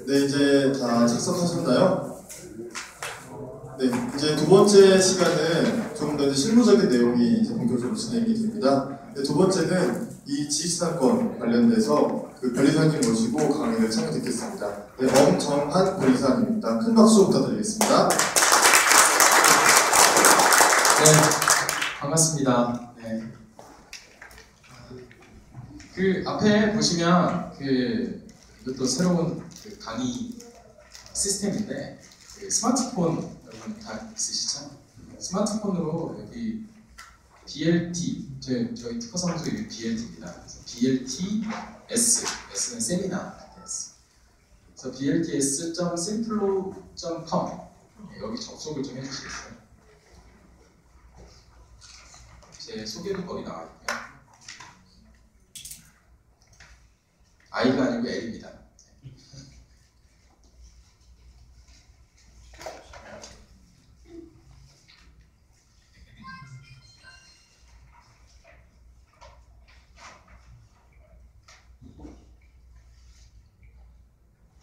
네, 이제 다 착석하셨나요? 네, 이제 두 번째 시간은 좀 더 실무적인 내용이 이제 본격적으로 진행이 됩니다. 네, 두 번째는 이 지식산권 관련돼서 그 변리사님 모시고 강의를 참여 듣겠습니다. 네, 엄정한 변리사님입니다. 큰 박수 부탁드리겠습니다. 네, 반갑습니다. 네. 그 앞에 보시면 이것도 새로운 강의 시스템인데 스마트폰 여러분 다 있으시죠? 스마트폰으로 여기 BLT 저희 특허사무소 이름이 BLT입니다. 그래서 BLT S S는 세미나 S. 그래서 blts.simflow.com 여기 접속을 좀 해주시겠어요? 제 소개도 거기 나와 있고요. I가 아니고 L입니다.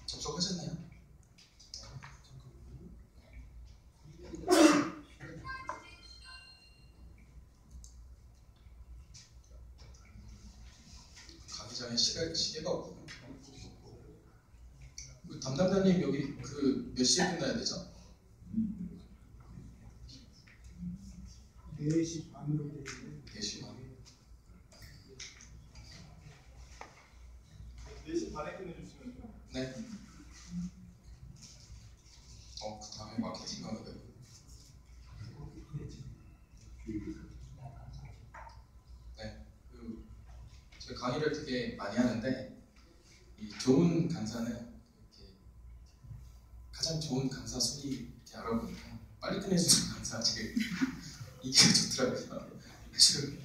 접속하셨나요? 가기 전에 시계가 없군요. 담당자님 여기 몇 시에 끝나야 되죠? 4시 반으로 되는데 4시 반. 4시 반에 끝내주시면 돼요. 네. 그 다음에 마케팅 하는 거예요. 네. 제가 강의를 되게 많이 하는데 이 좋은 강사는 이렇게 가장 좋은 강사 순위 이렇게 알아보니까 빨리 끝내주는 강사 제일 이게 좋더라고요. 지금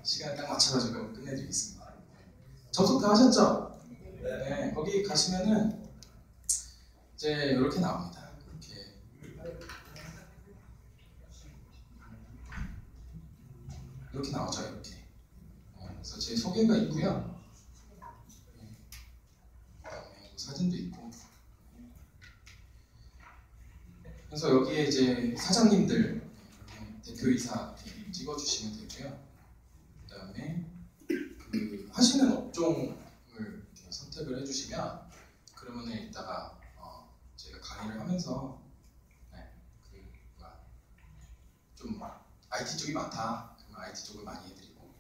시간 딱 맞춰가지고 끝내드리겠습니다. 접속 다 하셨죠? 네. 거기 가시면은 이제 이렇게 나옵니다. 이렇게 나오죠. 이렇게. 그래서 제 소개가 있고요. 그다음에 사진도 있고. 그래서 여기에 이제 사장님들, 대표이사 이렇게 찍어주시면 되고요. 그다음에 하시는 업종을 이렇게 선택을 해주시면 그러면은 이따가 제가 강의를 하면서 좀 IT 쪽이 많다. 그러면 IT 쪽을 많이 해드리고,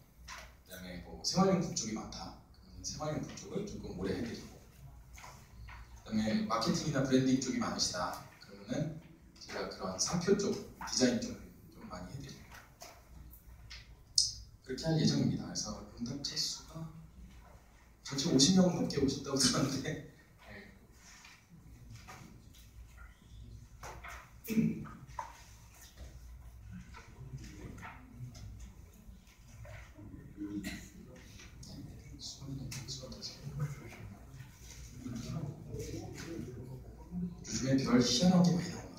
그다음에 뭐 생활용품 쪽이 많다. 그러면 생활용품 쪽을 조금 오래 해드리고, 그다음에 마케팅이나 브랜딩 쪽이 많으시다. 그러면은 제가 그런 상표 쪽, 디자인 쪽 좀 많이 해드리고 그렇게 할 예정입니다. 그래서 응답자 수가 전체 50명 넘게 오셨다고 들었는데 요즘에 별 희한한 게 많이 나옵니다.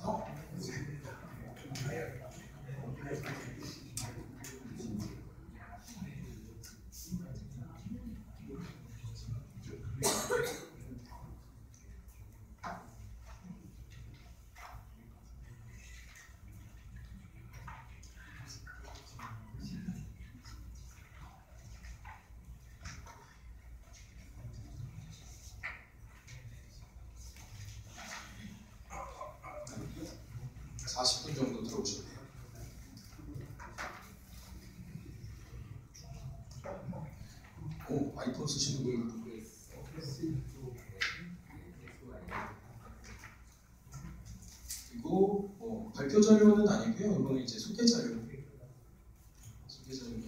한 40분 정도 들어오시면 돼요. 오, 아이폰 쓰시는 분. 발표 자료는 아니고요. 이거는 이제 소개 자료. 소개 자료.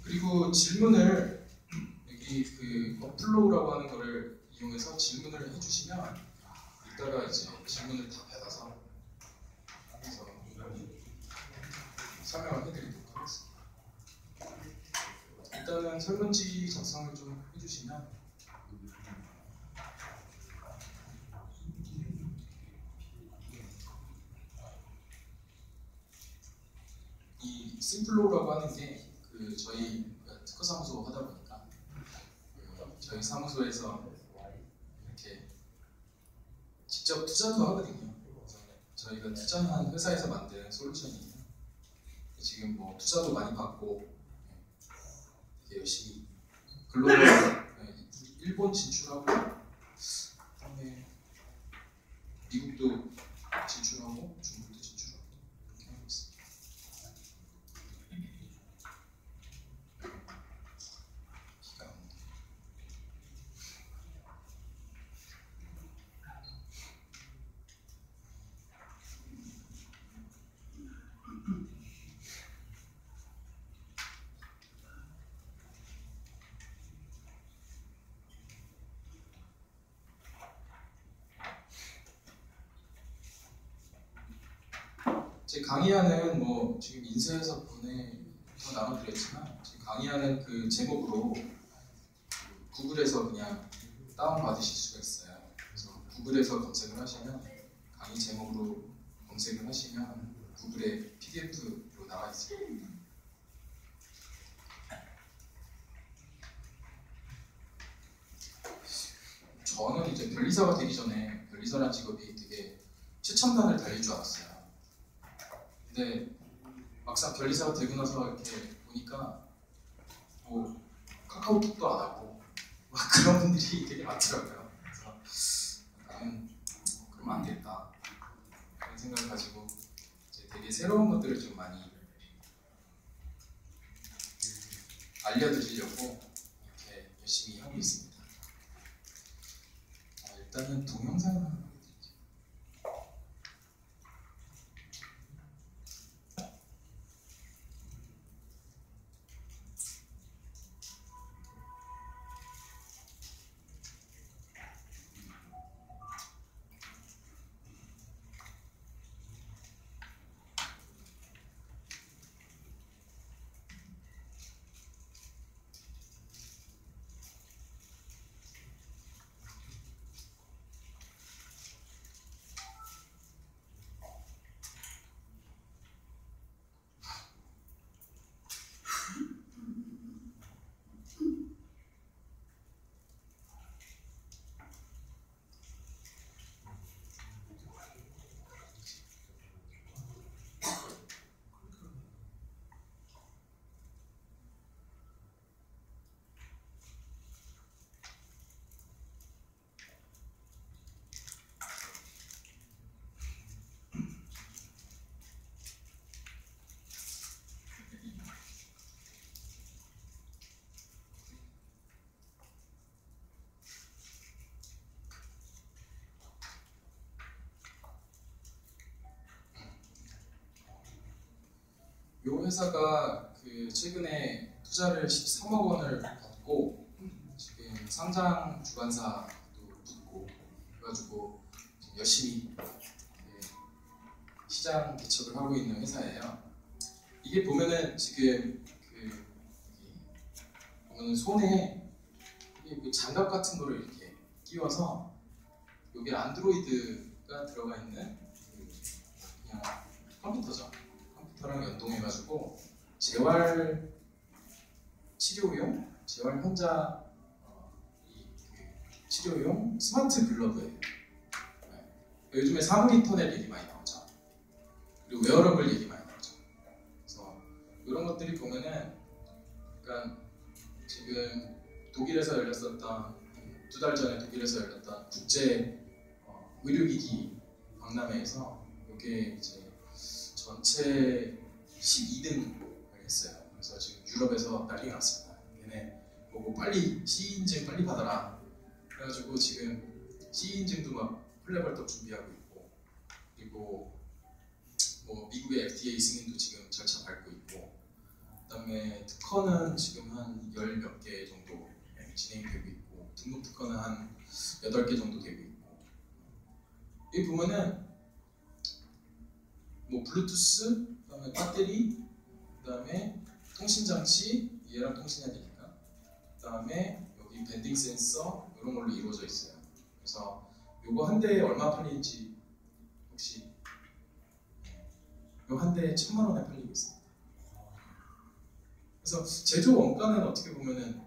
그리고 질문을 여기 그 어플로우라고 하는 거를 이용해서 질문을 해주시면 이따가 이제 질문을 다 받아서 그래서 설명을 해드리도록 하겠습니다. 일단은 설문지 작성을 좀 해주시면 이 심플로우라고 하는 게 그 저희 특허사무소 하다 보니까 그 저희 사무소에서 이렇게 직접 투자도 하거든요. 그래서 저희가 투자한 회사에서 만든 솔루션이에요. 지금 뭐 투자도 많이 받고 되게 열심히 글로벌 일본 진출하고 그다음에 미국도 진출하고 중국도 진출하고 이렇게 하고 있습니다. 비가 오는데. 제 강의하는 뭐 지금 인쇄해서 보내서 나눠드렸지만 지금 강의하는 그 제목으로 구글에서 그냥 다운 받으실 수가 있어요. 그래서 구글에서 검색을 하시면 강의 제목으로 검색을 하시면 구글에 PDF로 나와 있습니다. 저는 이제 변리사가 되기 전에 변리사라는 직업이 되게 최첨단을 달릴 줄 알았어요. 근데 막상 변리사가 되고 나서 이렇게 보니까 뭐 카카오톡도 안 하고 막 그런 분들이 되게 많더라고요. 그래서 그러면 안 되겠다 그런 생각을 가지고 이제 되게 새로운 것들을 좀 많이 알려드리려고 이렇게 열심히 하고 있습니다. 일단은 동영상을 하나 보여드릴게요. 이 회사가 그 최근에 투자를 13억 원을 받고 지금 상장 주관사도 붙고 그래가지고 지금 열심히 시장 개척을 하고 있는 회사예요. 이게 보면은 지금 그 보면은 손에 그 장갑 같은 거를 이렇게 끼워서 여기 안드로이드가 들어가 있는 그냥 컴퓨터죠. 컴퓨터랑 연동해가지고 재활 치료용, 재활 환자 그 치료용 스마트 글러브예요. 네. 요즘에 사물 인터넷 얘기 많이 나오죠. 그리고 웨어러블 얘기 많이 나오죠. 그래서 이런 것들이 보면은 약간 지금 독일에서 열렸었던 2달 전에 독일에서 열렸던 국제 의료기기 박람회에서 이게 이제 전체 12등을 했어요. 그래서 지금 유럽에서 난리가 났습니다. 얘네 보고 빨리 C 인증 빨리 받아라. 그래가지고 지금 C 인증도 막 헐레벌떡 준비하고 있고, 그리고 뭐 미국의 FDA 승인도 지금 절차 밟고 있고, 그다음에 특허는 지금 한 10몇 개 정도 진행되고 있고, 등록 특허는 한 8개 정도 되고 있고, 여기 보면은 뭐 블루투스, 그다음에 배터리, 그다음에 통신 장치, 얘랑 통신해야 되니까, 그다음에 여기 밴딩 센서 이런 걸로 이루어져 있어요. 그래서 요거 한 대에 얼마 팔리는지 혹시 요 한 대에 1,000만 원에 팔리고 있습니다. 그래서 제조 원가는 어떻게 보면은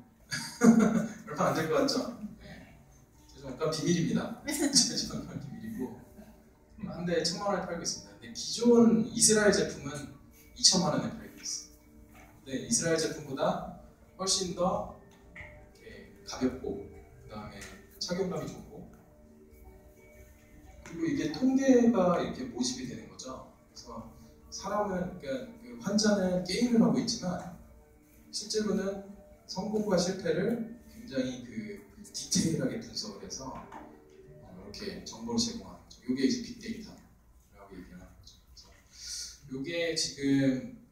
얼마 안 될 것 같죠? 네. 제조 원가 비밀입니다. 제조 원가 비밀이고 한 대에 1,000만 원에 팔고 있습니다. 근데 기존 이스라엘 제품은 2,000만 원에 팔고 있어요. 근데 이스라엘 제품보다 훨씬 더 가볍고, 그 다음에 착용감이 좋고, 그리고 이게 통계가 이렇게 모집이 되는 거죠. 그래서 사람은, 그러니까 그 환자는 게임을 하고 있지만 실제로는 성공과 실패를 굉장히 그 디테일하게 분석을 해서 이렇게 정보를 제공하는 거죠. 이게 이제 빅데이터라고 얘기하는 거죠. 그래서 이게 지금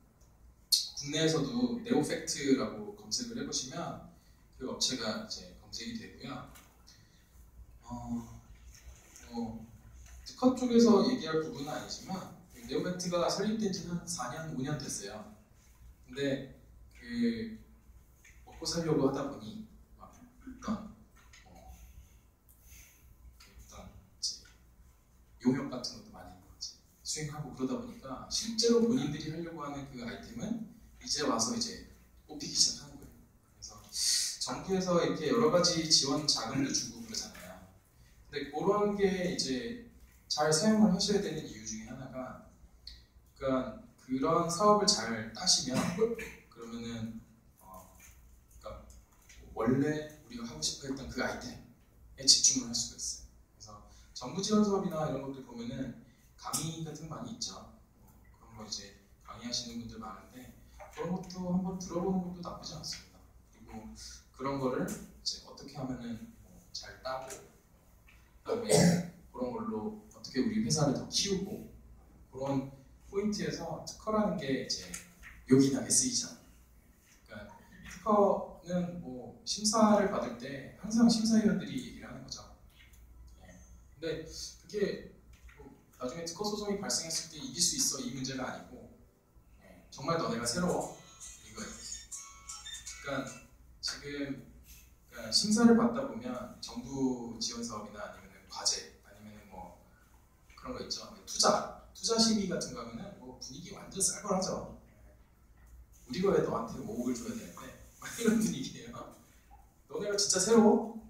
국내에서도 네오팩트라고 검색을 해보시면 그 업체가 이제 검색이 되고요. 특허 쪽에서 얘기할 부분은 아니지만 네오팩트가 설립된 지는 한 4년, 5년 됐어요. 근데 그 먹고 살려고 하다 보니 어떤 이제 용역 같은 것도 많이 이제 수행하고 그러다 보니까 실제로 본인들이 하려고 하는 그 아이템은 이제 와서 이제 뽑히기 시작하는 거예요. 그래서 정부에서 이렇게 여러 가지 지원 자금도 주고 그러잖아요. 근데 그런 게 이제 잘 사용을 하셔야 되는 이유 중에 하나가, 그러니까 그런 사업을 잘 따시면 그러면은 그러니까 원래 우리가 하고 싶어 했던 그 아이템에 집중을 할 수가 있어요. 그래서 정부 지원 사업이나 이런 것들 보면은 강의 같은 거 많이 있죠. 그런 거 이제 강의하시는 분들 많은데 그런 것도 한번 들어보는 것도 나쁘지 않습니다. 그리고 그런 거를 이제 어떻게 하면은 잘 따고, 그다음에 그런 걸로 어떻게 우리 회사를 더 키우고, 그런 포인트에서 특허라는 게 이제 요긴하게 쓰이죠. 그러니까 특허는 뭐 심사를 받을 때 항상 심사위원들이 얘기를 하는 거죠. 근데 그게 뭐 나중에 특허 소송이 발생했을 때 이길 수 있어 이 문제가 아니고, 정말 너네가 새로워 이거예요. 그러니까 지금 그러니까 심사를 받다 보면 정부 지원 사업이나 아니면 과제 아니면 뭐 그런 거 있죠. 투자 심의 같은 거 하면은 뭐 분위기 완전 쌀벌하죠. 우리가 왜 너한테 5억을 줘야 되는데 이런 분위기예요. 너네가 진짜 새로워?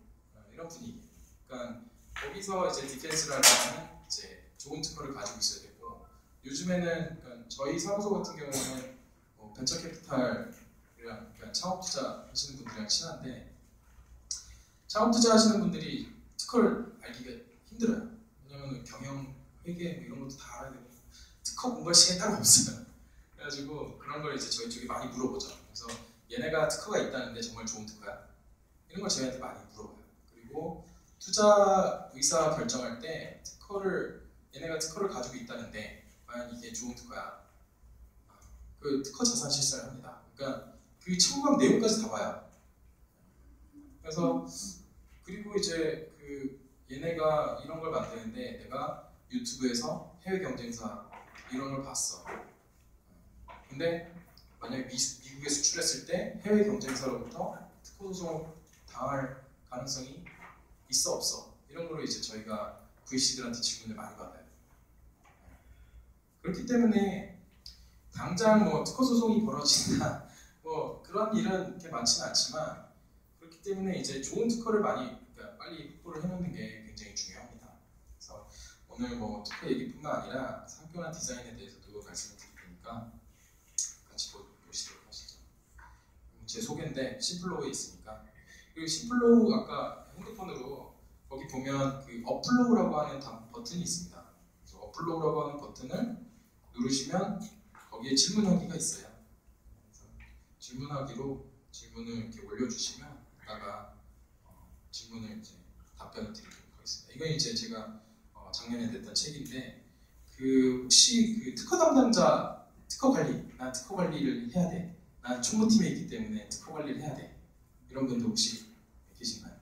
이런 분위기. 그러니까 거기서 이제 디펜스를 하려면 이제 좋은 특허를 가지고 있어야 되고, 요즘에는 그러니까 저희 사무소 같은 경우는 뭐 벤처 캐피탈이랑 그러니까 창업 투자 하시는 분들이랑 친한데, 창업 투자 하시는 분들이 특허를 알기가 힘들어요. 왜냐면 경영, 회계 뭐 이런 것도 다 알아야 되고 특허 공부할 시간이 따로 없어요. 그래가지고 그런 걸 이제 저희 쪽에 많이 물어보죠. 그래서 얘네가 특허가 있다는데 정말 좋은 특허야? 이런 걸 저희한테 많이 물어봐요. 그리고 투자 의사 결정할 때 얘네가 특허를 가지고 있다는데 과연 이게 좋은 특허야? 그 특허 자산 실사를 합니다. 그러니까 그 청구한 내용까지 다 봐요. 그래서 그리고 이제 그 얘네가 이런 걸 만드는데 내가 유튜브에서 해외 경쟁사 이런 걸 봤어. 근데 만약에 미국에 수출했을 때 해외 경쟁사로부터 특허 소송 당할 가능성이 있어 없어? 이런 걸로 이제 저희가 VC들한테 질문을 많이 받아요. 그렇기 때문에 당장 뭐 특허 소송이 벌어진다 뭐 그런 일은 그렇게 많지는 않지만, 그렇기 때문에 이제 좋은 특허를 그러니까 빨리 확보를 해놓는 게 굉장히 중요합니다. 그래서 오늘 뭐 특허 얘기뿐만 아니라 상표나 디자인에 대해서도 말씀을 드릴 테니까 같이 보시도록 하시죠. 제 소개인데 심플로우에 있으니까. 그리고 심플로우 아까 핸드폰으로 거기 보면 그 어플로우라고 하는 버튼이 있습니다. 그래서 어플로우라고 하는 버튼을 누르시면 거기에 질문하기가 있어요. 그래서 질문하기로 질문을 이렇게 올려주시면 이따가 질문을 이제 답변을 드리도록 하겠습니다. 이건 이제 제가 작년에 냈던 책인데 혹시 그 특허 담당자 특허 관리, 난 특허 관리를 해야 돼. 난 총무팀에 있기 때문에 특허 관리를 해야 돼. 이런 분들 혹시 계신가요?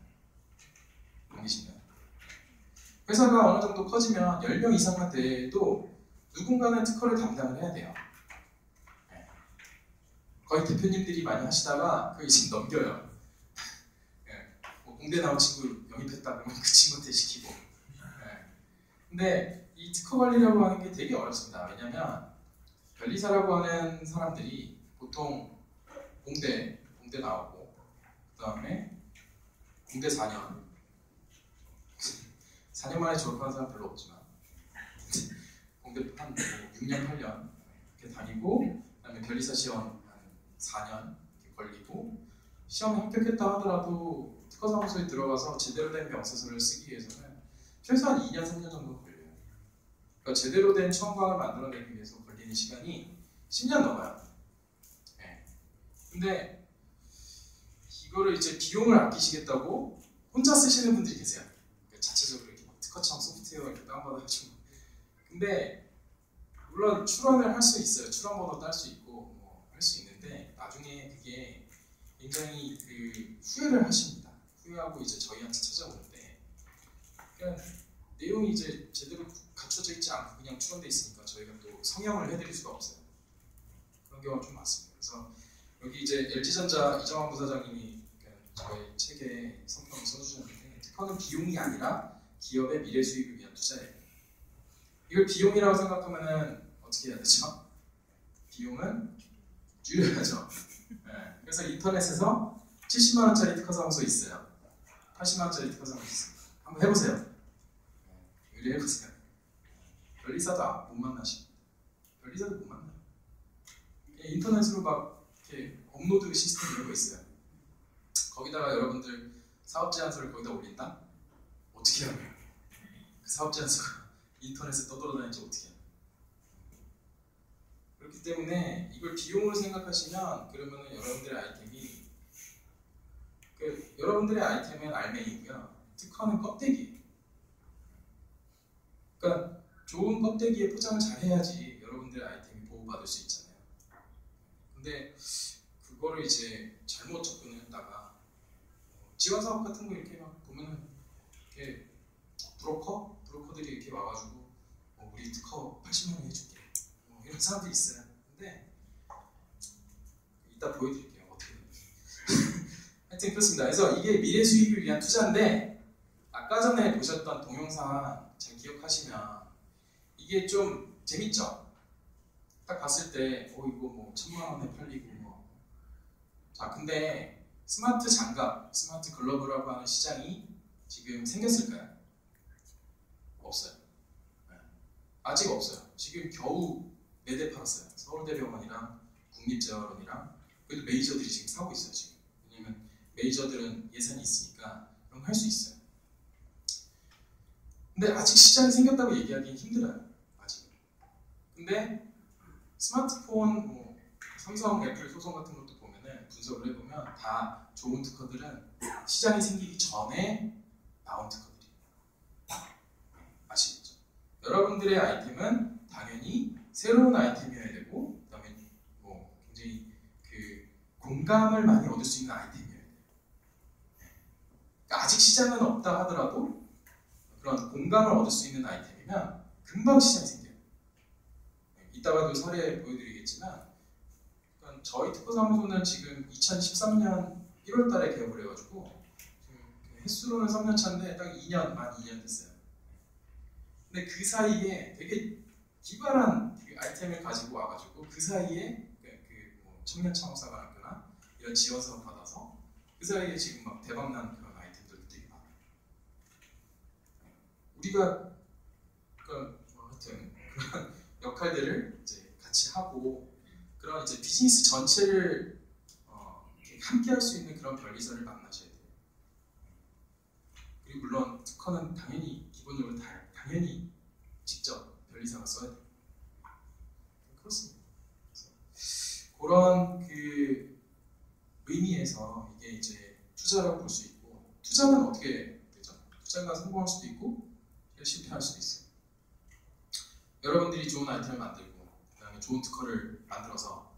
안 계신가요? 회사가 어느 정도 커지면 10명 이상만 돼도 누군가는 특허를 담당을 해야 돼요. 네. 거의 대표님들이 많이 하시다가 그 이제 넘겨요. 네. 뭐 공대 나온 친구 영입했다 그러면 그 친구한테 시키고. 네. 근데 이 특허 관리라고 하는 게 되게 어렵습니다. 왜냐면 변리사라고 하는 사람들이 보통 공대 나오고 그 다음에 공대 4년 4년 만에 졸업하는 사람 별로 없지만 공대 한 6년 8년 이렇게 다니고 그 다음에 변리사 시험 한 4년 이렇게 걸리고 시험에 합격했다 하더라도 특허사무소에 들어가서 제대로 된 명세서를 쓰기 위해서는 최소한 2년 3년 정도 걸려요. 그러니까 제대로 된 청광을 만들어내기 위해서 걸리는 시간이 10년 넘어요. 네. 근데 이거를 이제 비용을 아끼시겠다고 혼자 쓰시는 분들이 계세요. 자체적으로 이렇게 특허청 소프트웨어 이렇게 다운받아가지고. 근데 물론 출원을 할 수 있어요. 출원번호 딸 수 있고 뭐 할 수 있는데 나중에 그게 굉장히 그 후회를 하십니다. 후회하고 이제 저희한테 찾아오는데 그러니까 내용이 이제 제대로 갖춰져 있지 않고 그냥 출원돼 있으니까 저희가 또 성형을 해드릴 수가 없어요. 그런 경우가 좀 많습니다. 그래서 여기 이제 LG전자 이정환 부사장님이 저희 책에 성명을 써주셨는데 특허는 비용이 아니라 기업의 미래 수익을 위한 투자예요. 이걸 비용이라고 생각하면은 어떻게 해야 되죠? 비용은 줄여야죠. 네. 그래서 인터넷에서 70만 원짜리 특허사무소 있어요. 80만 원짜리 특허사무소 있어요. 한번 해보세요. 네. 의뢰해보세요. 변리사도 못 만나시고 변리사도 못 만나요. 인터넷으로 막 이렇게 업로드 시스템 이런 거 있어요. 거기다가 여러분들 사업 제안서를 거기다 올린다? 어떻게 해요? 그 사업 제안서가 인터넷에 떠돌아다니지 어떻게 해요? 그렇기 때문에 이걸 비용으로 생각하시면 그러면은 여러분들의 아이템이 여러분들의 아이템은 알맹이고요. 특허는 껍데기예요. 그러니까 좋은 껍데기에 포장을 잘 해야지 여러분들의 아이템이 보호받을 수 있잖아요. 근데 그거를 이제 잘못 접근을 했다가 지원 사업 같은 거 이렇게 막 보면은 이렇게 브로커들이 이렇게 와가지고 우리 특허 80만 원 해줄게 이런 사람들이 있어요. 근데 이따 보여드릴게요 어떻게 하여튼 그렇습니다. 그래서 이게 미래 수익을 위한 투자인데 아까 전에 보셨던 동영상 잘 기억하시면 이게 좀 재밌죠? 딱 봤을 때 이거 뭐 1000만 원에 팔리고 뭐. 자 근데 스마트 장갑, 스마트 글러브라고 하는 시장이 지금 생겼을까요? 없어요. 네. 아직 없어요. 지금 겨우 4대 팔았어요. 서울대병원이랑 국립재활원이랑 그래도 메이저들이 지금 사고 있어요. 지금. 왜냐면 메이저들은 예산이 있으니까 그런 거 할 수 있어요. 근데 아직 시장이 생겼다고 얘기하기는 힘들어요. 아직. 근데 스마트폰, 뭐 삼성, 애플 소송 같은 것도 보면은 분석을 해보면 다 좋은 특허들은 시장이 생기기 전에 나온 특허들이에요. 아시겠죠? 여러분들의 아이템은 당연히 새로운 아이템이어야 되고, 그다음에 뭐 굉장히 그 공감을 많이 얻을 수 있는 아이템이어야 돼요. 그러니까 아직 시장은 없다 하더라도 그런 공감을 얻을 수 있는 아이템이면 금방 시장이 생겨요. 이따가도 사례 보여드리겠지만 그러니까 저희 특허사무소는 지금 2013년 1월달에 개업을 해가지고 지금 횟수로는 3년 차인데 딱 2년, 만 2년 됐어요. 근데 그 사이에 되게 기발한 그 아이템을 가지고 와가지고 그 사이에 뭐 청년창업사관학교나 이런 지원사업 받아서 그 사이에 지금 막 대박난 그런 아이템들도 되게 많아요. 우리가 그러니까 하여튼 그런 역할들을 이제 같이 하고 그런 이제 비즈니스 전체를 함께 할 수 있는 그런 변리사를 만나셔야 돼요. 그리고 물론 특허는 당연히 기본적으로 당연히 직접 변리사가 써야 돼요. 그런 그 의미에서 이게 이제 투자라고 볼 수 있고, 투자는 어떻게 되죠? 투자가 성공할 수도 있고 실패할 수도 있어요. 여러분들이 좋은 아이템을 만들고 그다음에 좋은 특허를 만들어서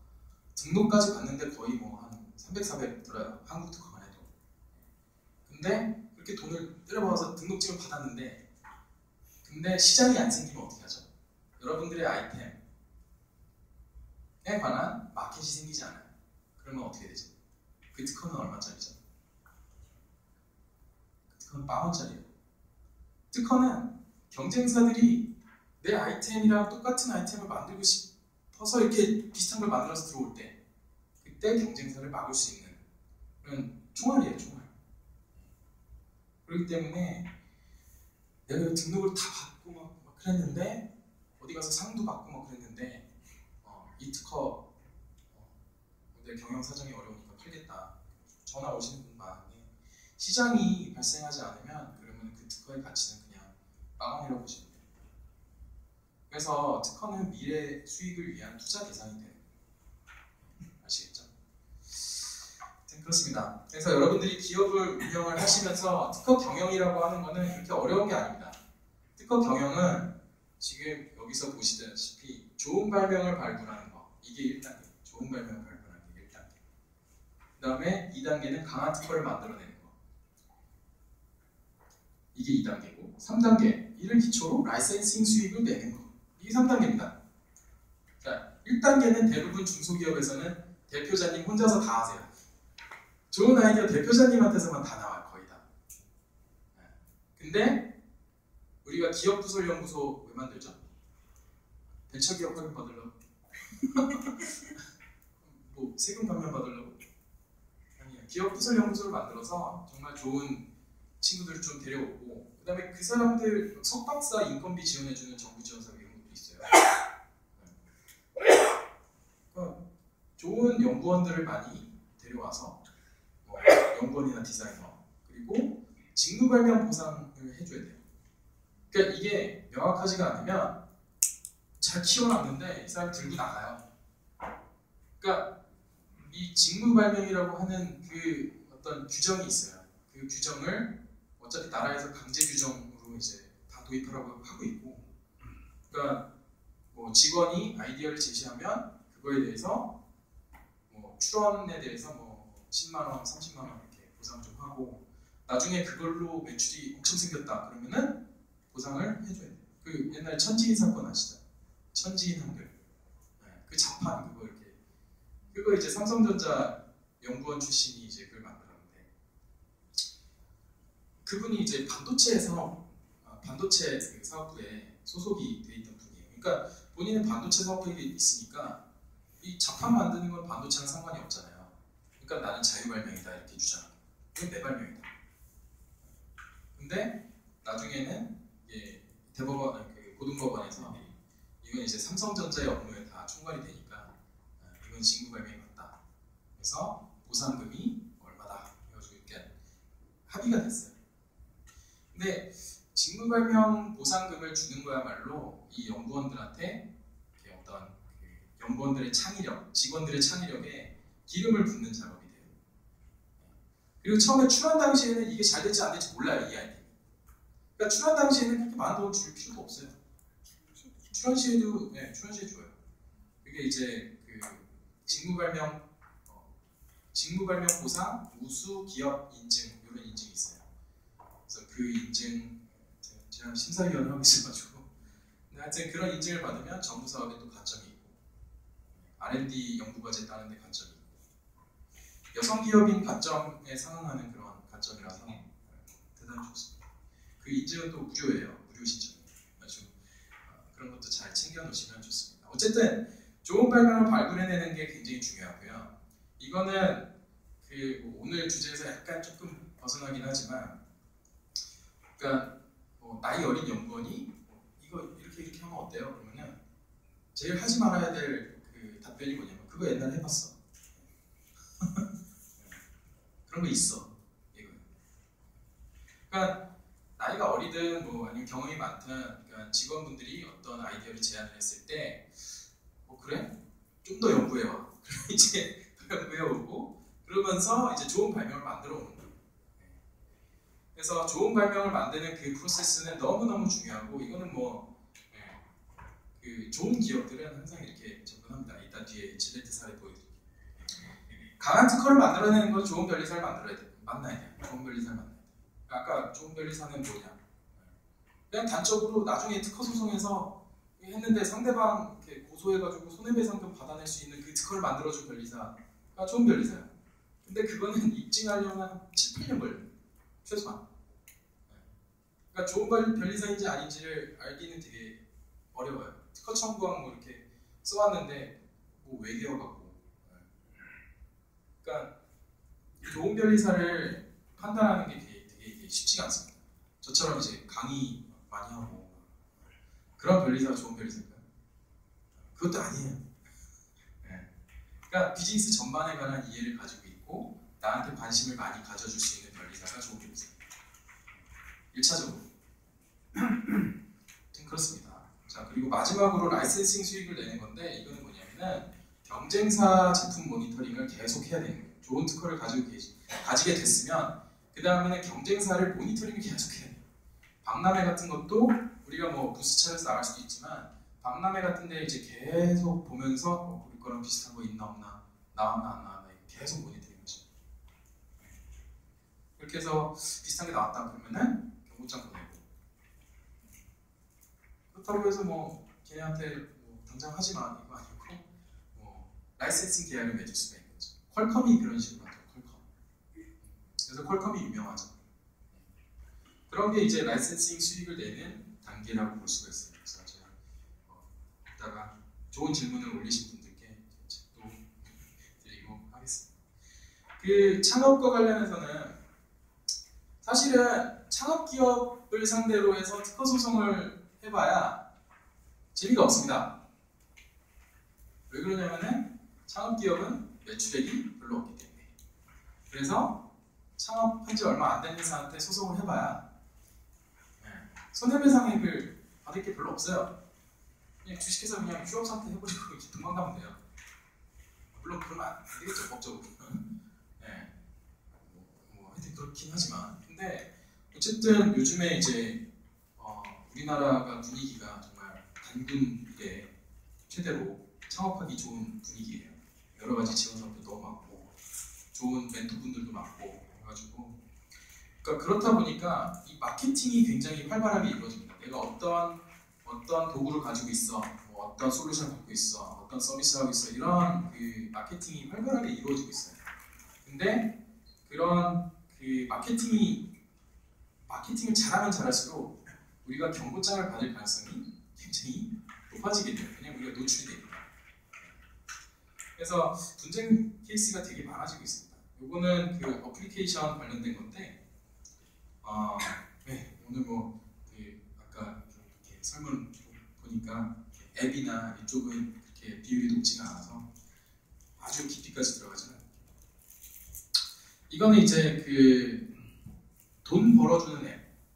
등록까지 받는데 거의 뭐 한 300, 400 들어요. 한국 특허만 해도. 근데 그렇게 돈을 때려박아서 등록증을 받았는데 근데 시장이 안 생기면 어떻게 하죠? 여러분들의 아이템에 관한 마켓이 생기지 않아요. 그러면 어떻게 되죠? 그 특허는 얼마짜리죠? 그 특허는 10,000원짜리예요. 특허는 경쟁사들이 내 아이템이랑 똑같은 아이템을 만들고 싶어서 이렇게 비슷한 걸 만들어서 들어올 때 그때 경쟁사를 막을 수 있는 그런 총알이에요, 총알. 그렇기 때문에 내가 등록을 다 받고 막 그랬는데 어디 가서 상도 받고 막 그랬는데 이 특허 내 경영 사정이 어려우니까 팔겠다. 전화 오시는 분 많은데 시장이 발생하지 않으면 그러면 그 특허의 가치는 그냥 빵원이라고 보시면 돼요. 그래서 특허는 미래 수익을 위한 투자 대상이 되는 거예요. 아시겠죠? 그렇습니다. 그래서 여러분들이 기업을 운영을 하시면서 특허 경영이라고 하는 거는 그렇게 어려운 게 아닙니다. 특허 경영은 지금 여기서 보시다시피 좋은 발명을 발굴하는 거, 이게 1단계. 좋은 발명을 발굴하는 게 1단계. 그 다음에 2단계는 강한 특허를 만들어내는 거. 이게 2단계고 3단계, 이를 기초로 라이센싱 수익을 내는 거. 이게 3단계입니다. 자, 1단계는 대부분 중소기업에서는 대표자님 혼자서 다 하세요. 좋은 아이디어 대표자님한테서만 다 나와요, 거의 다. 근데 우리가 기업부설연구소 왜 만들죠? 벤처기업 확인 받으려고? 뭐 세금 감면 받으려고? 아니에요. 기업부설연구소를 만들어서 정말 좋은 친구들을 좀 데려오고 그 다음에 그 사람들 석박사 인건비 지원해주는 정부 지원사 이런 것도 있어요. 그러니까 좋은 연구원들을 많이 데려와서 연구원이나 디자이너 그리고 직무발명 보상을 해줘야 돼요. 그러니까 이게 명확하지가 않으면 잘 키워놨는데 이 사람이 들고 나가요. 그러니까 이 직무발명이라고 하는 그 어떤 규정이 있어요. 그 규정을 어차피 나라에서 강제 규정으로 이제 다 도입하라고 하고 있고, 그러니까 뭐 직원이 아이디어를 제시하면 그거에 대해서 뭐 출원에 대해서 뭐 10만 원, 30만 원 이렇게 보상 좀 하고 나중에 그걸로 매출이 엄청 생겼다 그러면은 보상을 해줘야 돼요. 그 옛날 천지인 사건 아시죠? 천지인 한글. 그 자판 그거 이제 삼성전자 연구원 출신이 이제 그걸 만들었는데 그분이 이제 반도체 그 사업부에 소속이 돼 있던 분이에요. 그러니까 본인은 반도체 사업부에 있으니까 이 자판 만드는 건 반도체랑 상관이 없잖아요. 그러니까 나는 자유발명이다 이렇게 주장하고 이건 내 발명이다. 근데 나중에는 이게 그 고등법원에서 이건 이제 삼성전자의 업무에 다 총괄이 되니까 이건 직무발명이 맞다. 그래서 보상금이 얼마다 해가지고 이렇게 합의가 됐어요. 근데 직무발명 보상금을 주는 거야말로 이 연구원들한테 어떤 그 연구원들의 창의력, 직원들의 창의력에 기름을 붓는 작업이 돼요. 그리고 처음에 출원 당시에는 이게 잘 될지 안 될지 몰라요, 이 아이템이. 그러니까 출원 당시에는 그렇게 많은 돈을 줄 필요도 없어요. 출원 시에도 줘요. 그게 이제 그 직무발명 보상, 우수 기업 인증 이런 인증이 있어요. 그래서 그 인증 제가 심사위원을 하고 있어가지고 근데 하여튼 그런 인증을 받으면 정부 사업에 또 관점이 있고 R&D 연구과제 따는데 관점이 있고 여성 기업인 관점에 상응하는 그런 관점이라서 대단히 좋습니다. 그 인증은 또 무료예요. 무료 신청이에요. 아주 그런 것도 잘 챙겨 놓으시면 좋습니다. 어쨌든 좋은 발명을 발굴해내는 게 굉장히 중요하고요. 이거는 그 오늘 주제에서 약간 조금 벗어나긴 하지만, 그러니까 나이 어린 연구원이 이거 이렇게 하면 어때요? 그러면은 제일 하지 말아야 될 그 답변이 뭐냐면 그거 옛날에 해봤어. 그런 거 있어. 이거. 그러니까 나이가 어리든 뭐 아니면 경험이 많든, 그러니까 직원분들이 어떤 아이디어를 제안을 했을 때, 그래? 좀 더 연구해와. 이제 외우고 그러면서 이제 좋은 발명을 만들어 오는 거예요. 그래서 좋은 발명을 만드는 그 프로세스는 너무너무 중요하고 이거는 뭐 그 좋은 기업들은 항상 이렇게 접근합니다. 이따 뒤에 질레트 사례 보여드릴게요. 강한 특허를 만들어내는 건 좋은 변리사를 만나야 돼요. 좋은 변리사를 만나야 돼요. 아까 좋은 변리사는 뭐냐? 그냥 단적으로 나중에 특허 소송에서 했는데 상대방 이렇게 고소해가지고 손해배상금 받아낼 수 있는 그 특허를 만들어준 변리사가 좋은 변리사예요. 근데 그거는 입증하려면 한 7, 8년 걸려요. 최소한. 그러니까 좋은 변리사인지 아닌지를 알기는 되게 어려워요. 특허 청구한 뭐 이렇게 써왔는데 뭐 외계어갖고. 그러니까 좋은 변리사를 판단하는 게 되게 쉽지가 않습니다. 저처럼 이제 강의 많이 하고 그런 변리사가 좋은 변리사일까요? 그것도 아니에요. 그러니까 비즈니스 전반에 관한 이해를 가지고 있고 나한테 관심을 많이 가져줄 수 있는 변리사가 좋은 변리사입니다. 1차적으로. 그렇습니다. 자, 그리고 마지막으로 라이센싱 수익을 내는 건데 이거는 뭐냐면은 경쟁사 제품 모니터링을 계속 해야 되는 거예요. 좋은 특허를 가지게 됐으면 그 다음에는 경쟁사를 모니터링을 계속 해야 돼요. 박람회 같은 것도 우리가 뭐 부스차에서 나갈 수도 있지만 박람회 같은 데 이제 계속 보면서 우리 거랑 비슷한 거 있나 없나 나왔나 안 나왔나 계속 모니터링 하죠. 그렇게 해서 비슷한 게 나왔다 그러면은 경고장 보내고 그렇다고 해서 뭐 걔네한테 뭐 당장 하지 마 이거 아니고 뭐 라이센싱 계약을 맺을 수가 있는 거죠. 퀄컴이 그런 식으로 하죠. 퀄컴. 그래서 퀄컴이 유명하죠. 그런 게 이제 라이센싱 수익을 내는 단계라고 볼 수가 있어요. 그래서 제가 이따가 좋은 질문을 올리신 분들께 책도 드리고 하겠습니다. 그 창업과 관련해서는 사실은 창업 기업을 상대로 해서 특허 소송을 해봐야 재미가 없습니다. 왜 그러냐면은 창업 기업은 매출액이 별로 없기 때문에. 그래서 창업한 지 얼마 안 된 회사한테 소송을 해봐야 손해배상액을 받을 게 별로 없어요. 그냥 주식회사 그냥 휴업 상태 해버리고 이렇게 도망가면 돼요. 물론 그러면 안 되겠죠, 법적으로. 뭐 하여튼 그렇긴 하지만. 근데 어쨌든 요즘에 이제 우리나라가 분위기가 정말 단군에 최대로 창업하기 좋은 분위기예요. 여러 가지 지원 사업도 너무 많고 좋은 멘토분들도 많고 그래가지고 그러니까 그렇다 보니까 이 마케팅이 굉장히 활발하게 이루어집니다. 내가 어떤 도구를 가지고 있어, 뭐 어떤 솔루션을 갖고 있어, 어떤 서비스를 하고 있어 이런 그 마케팅이 활발하게 이루어지고 있어요. 근데 그런 그 마케팅을 잘하면 잘할수록 우리가 경고장을 받을 가능성이 굉장히 높아지게 돼요. 왜냐면 우리가 노출이 되니까. 그래서 분쟁 케이스가 되게 많아지고 있습니다. 요거는 그 어플리케이션 관련된 건데 네, 오늘 뭐 그 아까 이렇게 설문 보니까 앱이나 이쪽은 그렇게 비율이 높지가 않아서 아주 깊이까지 들어가지는 않아요. 이거는 이제 그 돈 벌어주는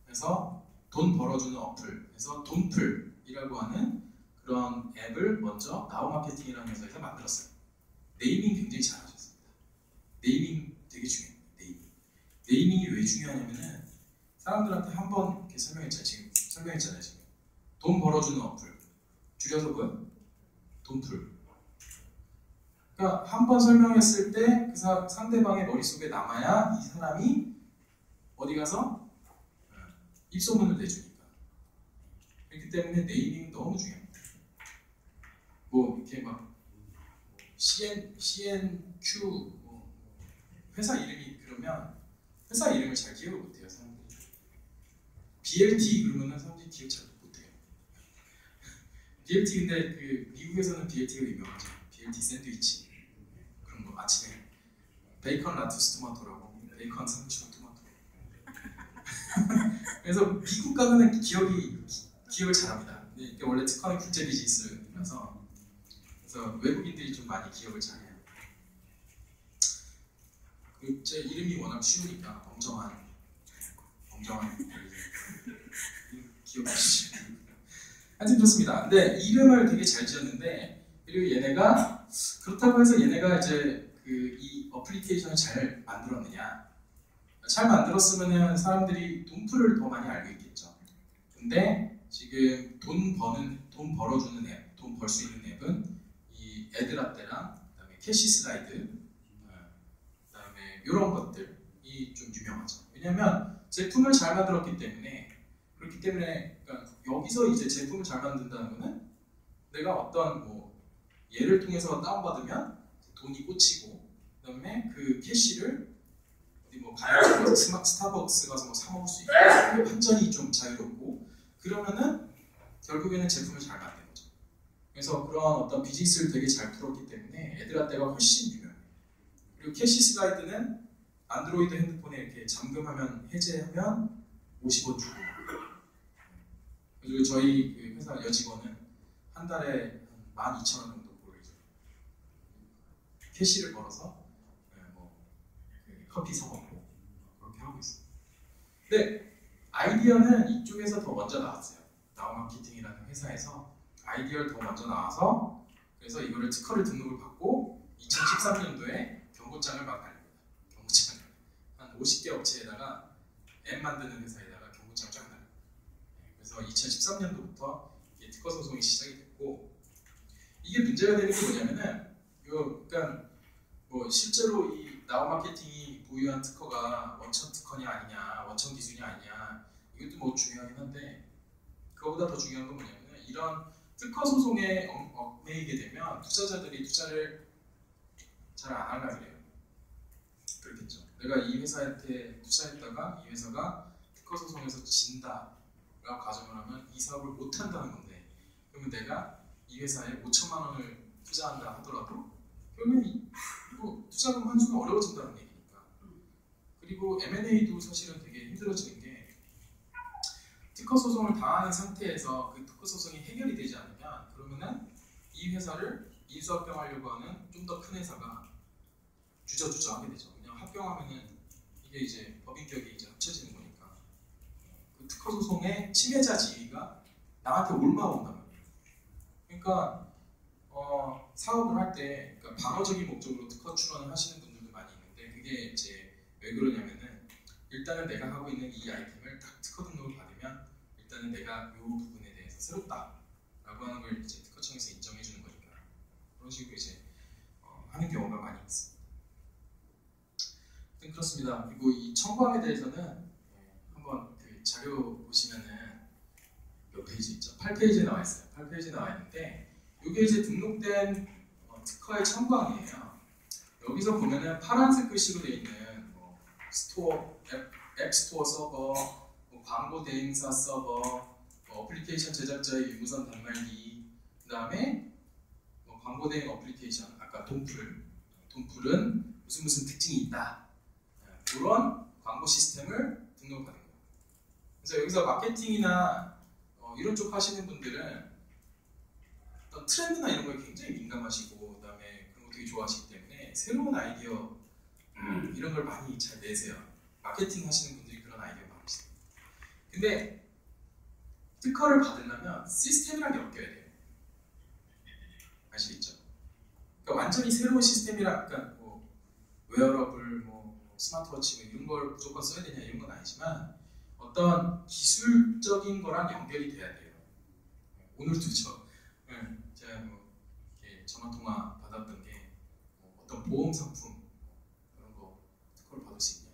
앱에서 돈 벌어주는 어플에서 돈풀이라고 하는 그런 앱을 먼저 나우 마케팅이라는 회사에서 만들었어요. 네이밍 굉장히 잘하셨습니다. 네이밍 되게 중요해요. 네이밍이 왜 중요하냐면은 사람들한테 한번 이렇게 설명했잖아요. 지금 돈 벌어주는 어플 줄여서 뭐야? 돈풀. 그러니까 한번 설명했을 때 그 상대방의 머릿속에 남아야 이 사람이 어디 가서 입소문을 내주니까. 그렇기 때문에 네이밍이 너무 중요합니다. 뭐 이렇게 막 CNQ 뭐 회사 이름이 그러면 회사 이름을 잘 기억을 못해요 사람들이. BLT 그러면은 사람들이 기억 잘 못해요. BLT 근데 그 미국에서는 BLT가 유명하죠. BLT 샌드위치 그런 거 아침에 베이컨 라투스 토마토라고 베이컨 상추 토마토. 그래서 미국 가면은 기억을 잘합니다. 근데 이게 원래 특허는 국제 비즈니스라서 그래서 외국인들이 좀 많이 기억을 잘해요. 그리고 제 이름이 워낙 쉬우니까 엄정한 기억해 주시면 하여튼 좋습니다. 근데 이름을 되게 잘 지었는데 그리고 얘네가 그렇다고 해서 얘네가 이제 그 이 어플리케이션을 잘 만들었느냐? 잘 만들었으면은 사람들이 돈풀을 더 많이 알고 있겠죠. 근데 지금 돈 벌어주는 앱, 돈 벌 수 있는 앱은 이 애드라떼랑 그다음에 캐시 슬라이드, 그다음에 이런 것들이 좀 유명하죠. 왜냐면 제품을 잘 만들었기 때문에 그렇기 때문에 그러니까 여기서 이제 제품을 잘 만든다는 거는 내가 어떤 뭐 얘를 통해서 다운받으면 돈이 꽂히고 그다음에 그 캐시를 어디 뭐 가야지 스타벅스 가서 뭐 사 먹을 수 있고 완전히 좀 자유롭고 그러면은 결국에는 제품을 잘 만든 거죠. 그래서 그런 어떤 비즈니스를 되게 잘 풀었기 때문에 애드라떼가 훨씬 유명해요. 그리고 캐시 슬라이드는 안드로이드 핸드폰에 이렇게 잠금하면 해제하면 50원 주고 그리고 저희 그 회사 여직원은 한 달에 한 12,000원 정도 벌죠. 캐시를 벌어서 뭐 커피 사 먹고 그렇게 하고 있어요. 근데 아이디어는 이쪽에서 더 먼저 나왔어요. 나우마케팅이라는 회사에서 아이디어를 더 먼저 나와서 그래서 이거를 특허를 등록을 받고 2013년도에 경고장을 막 날립니다. 경고장을 한 50개 업체에다가 앱 만드는 회사에다가 경고장을 쫙 날립니다. 그래서 2013년도부터 특허 소송이 시작이 됐고 이게 문제가 되는 게 뭐냐면은 그러니까 뭐 실제로 이 나우마케팅이 보유한 특허가 원천 특허냐 아니냐, 원천 기술이 아니냐 이것도 뭐 중요하긴 한데 그거보다 더 중요한 건 뭐냐면은 이런 특허 소송에 얽매이게 되면 투자자들이 투자를 잘 안 하려고 그래요. 그렇겠죠. 내가 이 회사한테 투자했다가 이 회사가 특허 소송에서 진다라고 가정을 하면 이 사업을 못 한다는 건데 그러면 내가 이 회사에 5천만 원을 투자한다 하더라도 그러면 뭐 투자금 환수가 어려워진다는 얘기니까. 그리고 M&A도 사실은 되게 힘들어지는 게 특허 소송을 당하는 상태에서 그 특허 소송이 해결이 되지 않으면 그러면은 이 회사를 인수합병하려고 하는 좀 더 큰 회사가 주저주저 하게 되죠. 그냥 합병하면은 이게 이제 법인격이 이제 합쳐지는 거니까 그 특허 소송의 침해자 지위가 나한테 올라온단 말이에요. 그러니까 사업을 할 때 그러니까 방어적인 목적으로 특허 출원을 하시는 분들도 많이 있는데 그게 이제 왜 그러냐면은 일단은 내가 하고 있는 이 아이템을 딱 특허 등록을 받으면 일단은 내가 이 부분에 대해서 새롭다라고 하는 걸 이제 특허청에서 인정해 주는 거니까 그런 식으로 이제 하는 경우가 많이 있습니다. 그렇습니다. 그리고 이 청구함에 대해서는 한번 그 자료 보시면은 몇 페이지 있죠? 8페이지에 나와 있어요. 8페이지에 나와 있는데 이게 이제 등록된 특허의 청구함이에요. 여기서 보면은 파란색 글씨로 되어 있는 뭐 스토어, 앱 스토어 서버, 뭐 광고 대행사 서버, 뭐 어플리케이션 제작자의 유무선 단말기, 그 다음에 뭐 광고 대행 어플리케이션, 아까 돈풀은 무슨 특징이 있다. 그런 광고 시스템을 등록받은 거예요. 그래서 여기서 마케팅이나 이런 쪽 하시는 분들은 어떤 트렌드나 이런 거에 굉장히 민감하시고 그다음에 그런 거 되게 좋아하시기 때문에 새로운 아이디어 이런 걸 많이 잘 내세요. 마케팅 하시는 분들이 그런 아이디어 많으시죠. 근데 특허를 받으려면 시스템이랑 엮여야 돼요. 아시겠죠? 그러니까 완전히 새로운 시스템이라 그러니까 뭐 웨어러블, 뭐 스마트워치 뭐 이런 걸 무조건 써야 되냐 이런 건 아니지만 어떤 기술적인 거랑 연결이 돼야 돼요. 오늘도 제가 뭐 이렇게 전화 통화 받았던 게 뭐 어떤 보험 상품 그런 거 특허를 받을 수 있냐?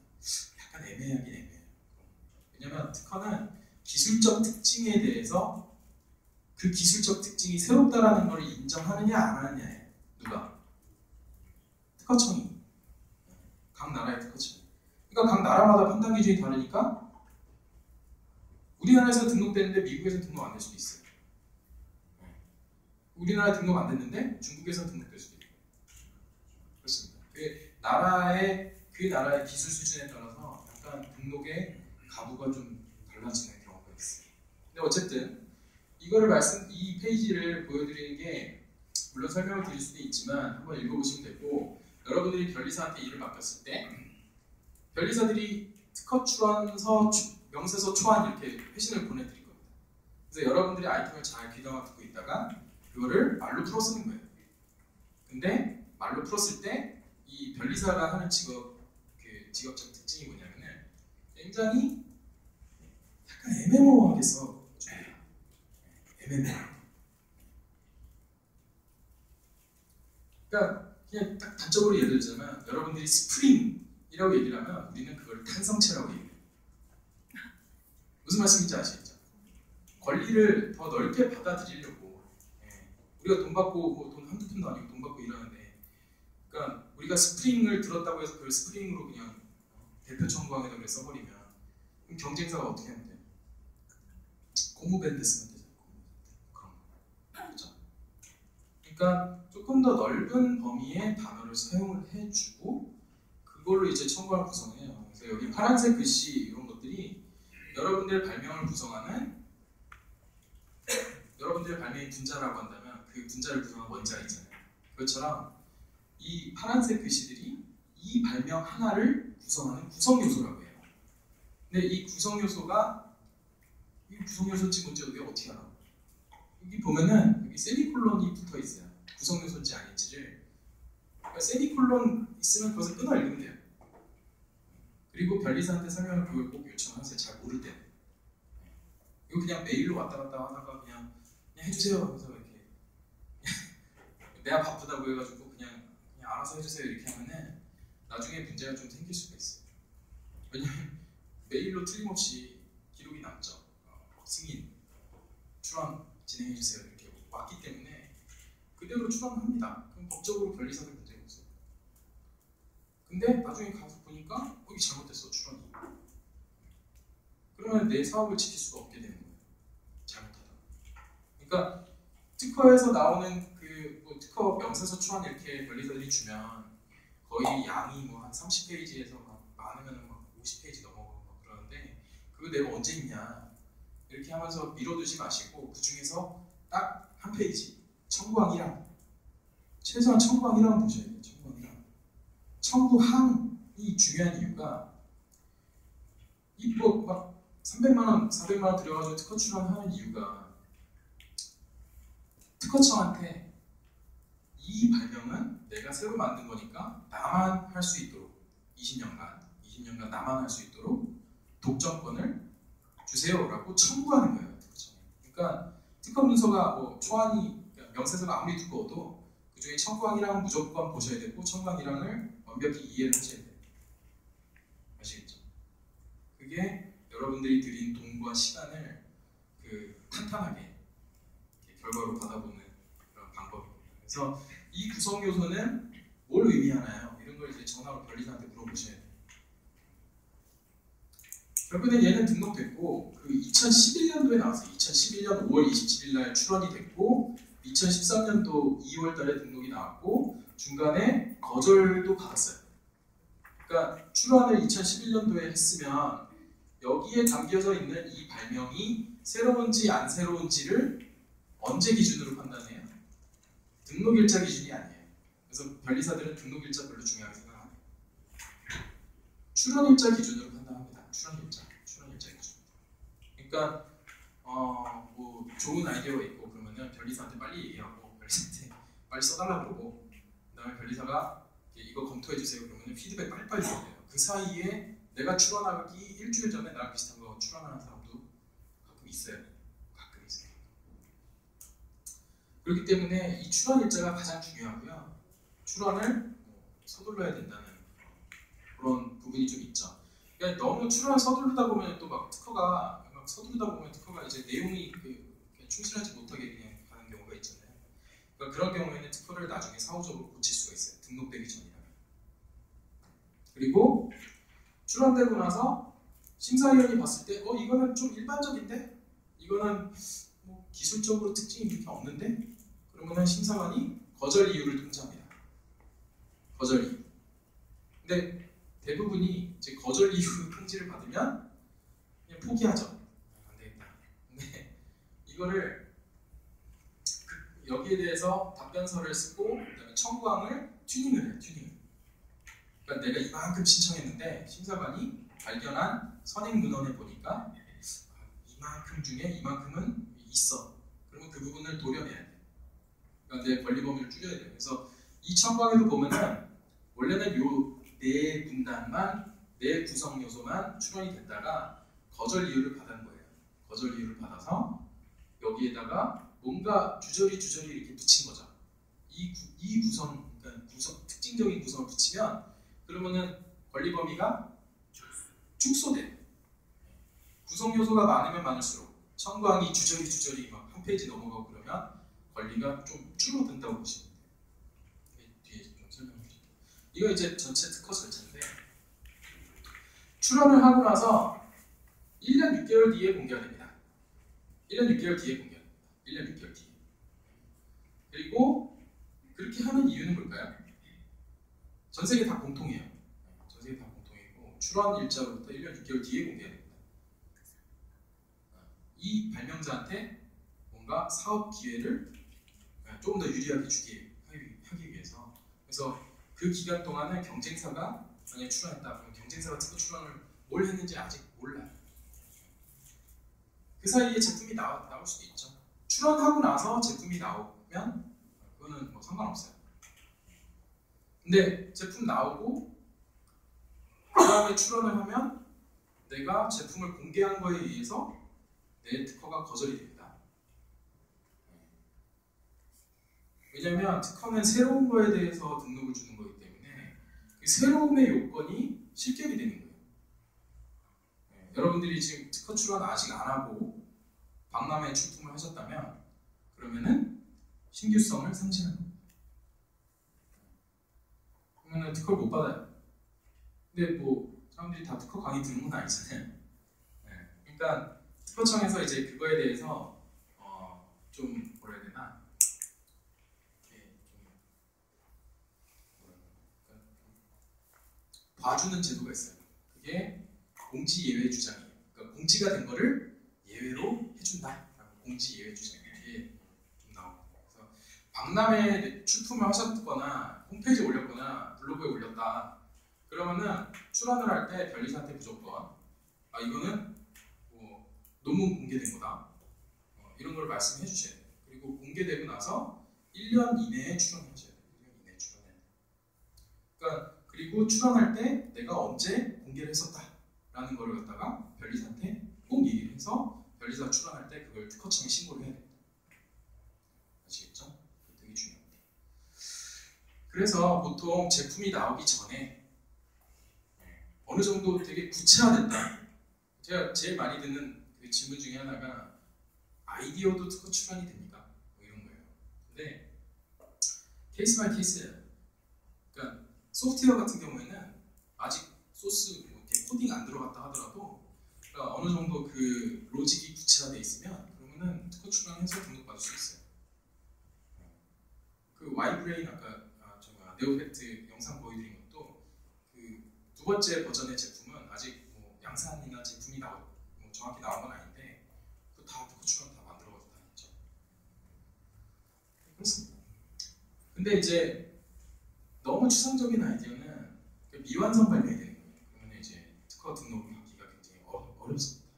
약간 애매하긴 애매해요. 왜냐면 특허는 기술적 특징에 대해서 그 기술적 특징이 새롭다라는 걸 인정하느냐 안 하느냐예요. 누가? 특허청이. 각 나라의 특허청이. 그러니까 각 나라마다 판단 기준이 다르니까 우리나라에서 등록되는데 미국에서 등록 안 될 수도 있어요. 우리나라에 등록 안 됐는데 중국에서 등록될 수도 있고 그렇습니다. 그 나라의 기술 수준에 따라서 약간 등록의 가부가 좀 달라지는 경우가 있어요. 근데 어쨌든 이 페이지를 보여드리는 게 물론 설명을 드릴 수도 있지만 한번 읽어보시면 되고 여러분들이 변리사한테 일을 맡겼을 때 변리사들이 특허 출원서 명세서 초안 이렇게 회신을 보내드릴 겁니다. 그래서 여러분들이 아이템을 잘 귀담아 듣고 있다가 그거를 말로 풀어 쓰는 거예요. 근데 말로 풀었을 때 이 변리사가 하는 직업적 특징이 뭐냐면은 굉장히 약간 애매모호하게 써줘요. 애매모호. 그러니까 그냥 딱 단적으로 예를 들자면 여러분들이 스프링이라고 얘기를 하면 우리는 그걸 탄성체라고 얘기해요. 무슨 말씀인지 아시겠죠? 권리를 더 넓게 받아들이려고 우리가 돈 받고 돈 한두 푼도 아니고 돈 받고 일하는데 그러니까 우리가 스프링을 들었다고 해서 그 스프링으로 그냥 대표 청구항에다 그래 써버리면 그럼 경쟁사가 어떻게 하면 돼요? 고무밴드 쓰면 되잖아요. 그런 거. 그렇죠? 그러니까 조금 더 넓은 범위의 단어를 사용을 해주고 그걸로 이제 청구항을 구성해요. 그래서 여기 파란색 글씨 이런 것들이 여러분들의 발명을 구성하는 여러분들의 발명이 분자라고 한다면 그 분자를 구성한 원자 있잖아요. 그것처럼 이 파란색 글씨들이 이 발명 하나를 구성하는 구성 요소라고 해요. 근데 이 구성 요소인지 뭔지 우리가 어떻게 알아? 여기 보면은 여기 세미콜론이 붙어 있어요. 구성 요소인지 아닌지를. 그러니까 세미콜론 있으면 그것을 끊어 읽으면 돼요. 그리고 변리사한테 설명을 그걸 꼭 요청하세요. 잘 모를 때. 이거 그냥 메일로 왔다 갔다 하다가 그냥 해주세요. 그래서 이렇게 내가 바쁘다고 해가지고 그냥 알아서 해주세요 이렇게 하면은 나중에 문제가 좀 생길 수가 있어요. 왜냐면 메일로 틀림없이 기록이 남죠. 승인, 출원 진행해주세요 이렇게 왔기 때문에 그대로 출원합니다. 그럼 법적으로 변리사도 문제가 없어요. 근데 나중에 가서 보니까 거기 잘못됐어 출원이. 그러면 내 사업을 지킬 수가 없게 되는 거예요. 잘못하다. 그러니까 특허에서 나오는 뭐 특허 명세서 초안 이렇게 변리사들이 주면 거의 양이 뭐 한 30페이지에서 막 많으면 막 50페이지 넘어가고 막 그러는데 그거 내가 언제 읽냐 이렇게 하면서 미뤄두지 마시고 그 중에서 딱 한 페이지 청구항 1항 최소한 청구항 1항 보셔야 돼요. 청구항 1항 청구항이 중요한 이유가 이 뭐 막 300만원, 400만원 들여가지고 특허 출원하는 이유가 특허청한테 이 발명은 내가 새로 만든 거니까 나만 할 수 있도록 20년간 나만 할 수 있도록 독점권을 주세요라고 청구하는 거예요. 특허청에. 그러니까 특허 문서가 뭐 초안이 명세서가 아무리 두꺼워도 그 중에 청구항 1항은 무조건 보셔야 되고 청구항 1항을 완벽히 이해를 하셔야 돼요. 아시겠죠? 그게 여러분들이 들인 돈과 시간을 탄탄하게 결과로 받아보는 그런 방법입니다. 그래서 이 구성 요소는 뭘 의미하나요? 이런 걸 이제 전화로 변리사한테 물어보셔야 돼요. 결국엔 얘는 등록됐고 2011년도에 나왔어요. 2011년 5월 27일 날 출원이 됐고 2013년도 2월 달에 등록이 나왔고 중간에 거절도 받았어요. 그러니까 출원을 2011년도에 했으면 여기에 담겨져 있는 이 발명이 새로운지 안 새로운지를 언제 기준으로 판단해요? 등록일자 기준이 아니에요. 그래서 변리사들은 등록일자 별로 중요하게 생각 안 해요. 출원일자 기준으로 판단합니다. 출원일자 기준. 그러니까 뭐 좋은 아이디어가 있고 그러면은 변리사한테 빨리 얘기하고 변리사한테 빨리 써달라 그러고 그다음에 변리사가 이거 검토해 주세요 그러면은 피드백 빨리빨리 줘야 돼요. 그 사이에 내가 출원하기 일주일 전에 나랑 비슷한 거 출원하는 사람도 가끔 있어요. 그렇기 때문에 이 출원 일자가 가장 중요하고요. 출원을 서둘러야 된다는 그런 부분이 좀 있죠. 그러니까 너무 출원 서두르다 보면 또 막 특허가 이제 내용이 충실하지 못하게 그냥 가는 경우가 있잖아요. 그러니까 그런 경우에는 특허를 나중에 사후적으로 고칠 수가 있어요. 등록되기 전이라면. 그리고 출원되고 나서 심사위원이 봤을 때 이거는 좀 일반적인데? 이거는 뭐 기술적으로 특징이 그렇게 없는데? 그러면 심사관이 거절 이유를 통지합니다. 거절 이유. 근데 대부분이 이제 거절 이유 통지를 받으면 그냥 포기하죠. 안 되겠다. 근데 이거를 여기에 대해서 답변서를 쓰고 그다음에 청구항을 튜닝을 해요. 그러니까 내가 이만큼 신청했는데 심사관이 발견한 선행 문헌에 보니까 이만큼 중에 이만큼은 있어. 그러면 그 부분을 도려내야 돼. 그러니까 내 권리 범위를 줄여야 돼요. 그래서 이 청구항에도 보면은 원래는 요 네 군단만 네 구성 요소만 출원이 됐다가 거절 이유를 받은 거예요. 거절 이유를 받아서 여기에다가 뭔가 주저리 이렇게 붙인 거죠. 이 구성, 그러니까 특징적인 구성을 붙이면 그러면은 권리 범위가 축소돼. 구성 요소가 많으면 많을수록 청구항이 주저리 막 한 페이지 넘어가고 그러면 권리가 좀 줄어든다고 보시면 돼요. 뒤에 좀 설명해 드릴게요. 이거 이제 전체 특허 절차인데 출원을 하고 나서 1년 6개월 뒤에 공개가 됩니다. 1년 6개월 뒤에 공개가 됩니다. 1년 6개월 뒤에. 그리고 그렇게 하는 이유는 뭘까요? 전 세계 다 공통이에요. 전 세계 다 공통이고 출원 일자로부터 1년 6개월 뒤에 공개가 됩니다. 이 발명자한테 뭔가 사업 기회를 조금 더 유리하게 주기 하기 위해서. 그래서 그 기간 동안은 경쟁사가 만약에 출원했다. 그럼 경쟁사가 특허 출원을 뭘 했는지 아직 몰라요. 그 사이에 제품이 나올 수도 있죠. 출원하고 나서 제품이 나오면 그거는 뭐 상관없어요. 근데 제품 나오고 그 다음에 출원을 하면 내가 제품을 공개한 거에 의해서 내 특허가 거절이 됩니다. 왜냐하면 특허는 새로운 거에 대해서 등록을 주는 거기 때문에 그 새로움의 요건이 실격이 되는 거예요. 여러분들이 지금 특허 출원 아직 안 하고 박람회 출품을 하셨다면 그러면은 신규성을 상실하는 겁니다. 그러면은 특허를 못 받아요. 근데 뭐 사람들이 다 특허 강의 듣는 건 아니잖아요. 그러니까 특허청에서 이제 그거에 대해서 좀 뭐라 해야 되나 이렇게 좀 봐주는 제도가 있어요. 그게 공지 예외 주장이에요. 그러니까 공지가 된 거를 예외로 해준다. 공지 예외 주장 이렇게 좀 나옵니다. 그래서 박람회 출품을 하셨거나 홈페이지에 올렸거나 블로그에 올렸다. 그러면은 출원을 할 때 변리사한테 무조건 이거는 뭐 논문 공개된 거다. 이런 걸 말씀해 주셔야 돼요. 그리고 공개되고 나서 1년 이내에 출원하셔야 돼요. 1년 이내에 출원해야 돼요. 그러니까 그리고 출원할 때 내가 언제 공개를 했었다라는 거를 갖다가 변리사한테 꼭 얘기를 해서 변리사 출원할 때 그걸 특허청에 신고를 해야 됩니다. 아시겠죠? 되게 중요합니다. 그래서 보통 제품이 나오기 전에 어느 정도 되게 구체화됐다. 제가 제일 많이 듣는 그 질문 중에 하나가 아이디어도 특허 출원이 됩니까? 뭐 이런 거예요. 근데 케이스 바이 케이스예요. 그러니까 소프트웨어 같은 경우에는 아직 소스 뭐 이렇게 코딩 안 들어갔다 하더라도 그러니까 어느 정도 그 로직이 구체화돼 있으면 그러면은 특허 출원해서 등록받을 수 있어요. 그 와이브레인 아까 네오팩트 영상 보여드린 것도 그 두 번째 버전의 제품은 아직 뭐 양산이나 제품이 뭐 정확히 나온 건 아닌데 그 다 특허 출원 다 만들어가지고 다 했죠. 그렇습니다. 근데 이제 너무 추상적인 아이디어는 미완성 발명이 되는 거예요. 그러면 이제 특허 등록하기가 굉장히 어렵습니다.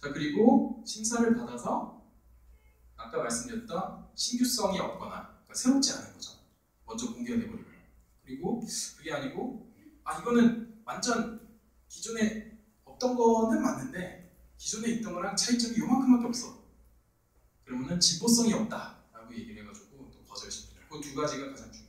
자, 그리고 심사를 받아서 아까 말씀드렸던 신규성이 없거나 그러니까 새롭지 않은 거죠. 먼저 공개가 돼버리면. 그리고 그게 아니고 이거는 완전 기존에 없던 거는 맞는데 기존에 있던 거랑 차이점이 요만큼밖에 없어. 그러면은 진보성이 없다라고 얘기를 해가지고 또 거절시키죠. 그 두 가지가 가장 중요해요.